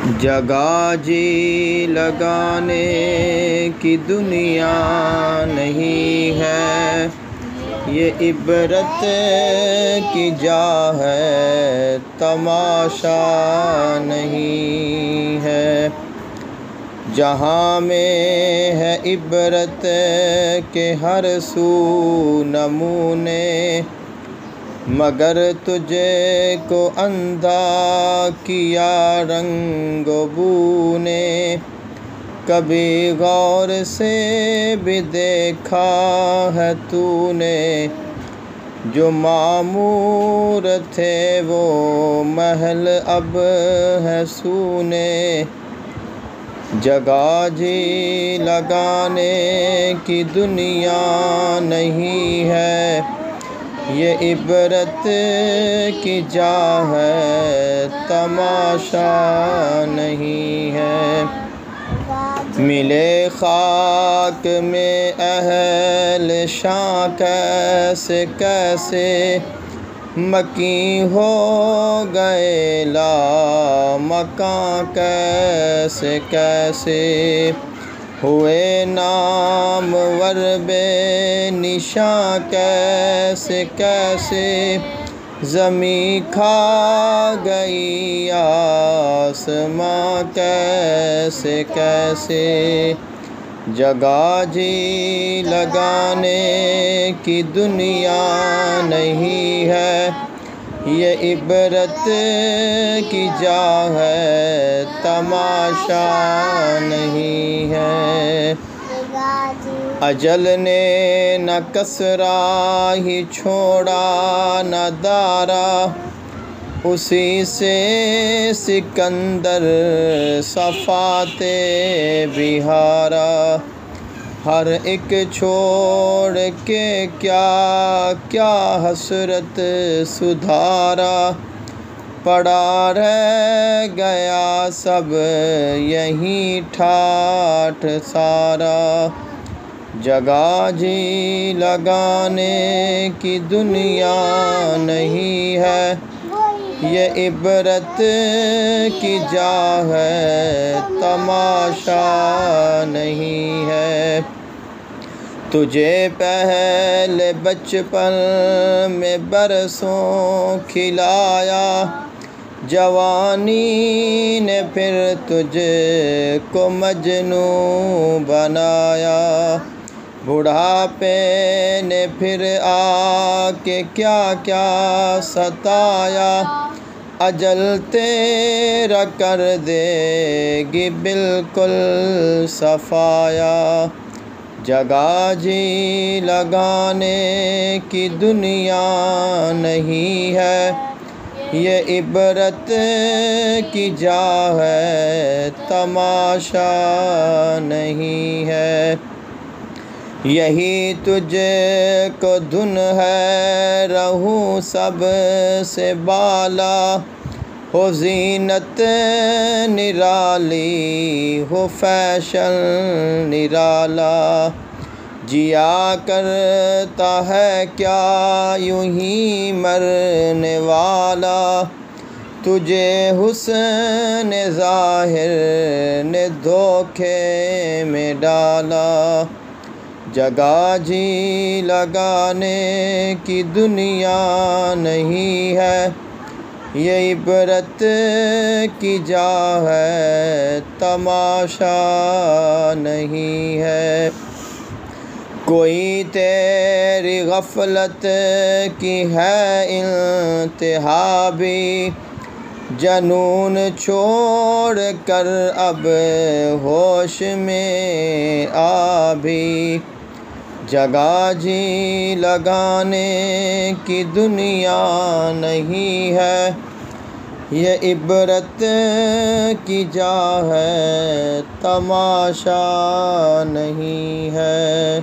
جگہ جی لگانے کی دنیا نہیں ہے، یہ عبرت کی جا ہے، تماشا نہیں ہے۔ جہاں میں ہے عبرت کے ہر سو نمونے، مگر تجھے کو اندھا کیا رنگ و بو نے۔ کبھی غور سے بھی دیکھا ہے تو نے، جو معمور تھے وہ محل اب ہے سونے۔ جگہ جی لگانے کی دنیا نہیں ہے، یہ عبرت کی جا ہے، تماشا نہیں ہے۔ ملے خاک میں اہل شاں کیسے کیسے، مکیں ہو گئے لامکاں کیسے کیسے۔ ہوئے نامور بے نشاں کیسے کیسے، زمیں کھا گئی آسماں کیسے کیسے۔ جگہ جی لگانے کی دنیا نہیں ہے، یہ عبرت کی جا ہے، تماشا نہیں ہے۔ اجل نے نہ کسرا ہی چھوڑا نہ دارا، اسی سے سکندر صفات بہارا۔ ہر ایک چھوڑ کے کیا کیا حسرت سدھارا، پڑا رہ گیا سب یہیں ٹھاٹھ سارا۔ جگہ جی لگانے کی دنیا نہیں ہے، یہ عبرت کی جا ہے، تماشا نہیں ہے۔ تجھے پہلے بچپن میں برسوں کھلایا، جوانی نے پھر تجھے کو مجنوں بنایا۔ بڑھاپے نے پھر آ کے کیا کیا ستایا، اجل تیرا کر دے گی بالکل صفایا۔ جگہ جی لگانے کی دنیا نہیں ہے، یہ عبرت کی جا ہے، تماشا نہیں ہے۔ یہی تجھے کو دھن ہے رہوں سب سے بالا، ہو زینت نرالی ہو فیشن نرالا۔ جیا کرتا ہے کیا یوں ہی مرنے والا، تجھے حسن ظاہر نے دھوکے میں ڈالا۔ جگہ جی لگانے کی دنیا نہیں ہے، یہ عبرت کی جا ہے، تماشا نہیں ہے۔ کوئی تیری غفلت کی ہے انتہا بھی، جنون چھوڑ کر اب ہوش میں آ بھی۔ جگہ جی لگانے کی دنیا نہیں ہے، یہ عبرت کی جا ہے، تماشا نہیں ہے۔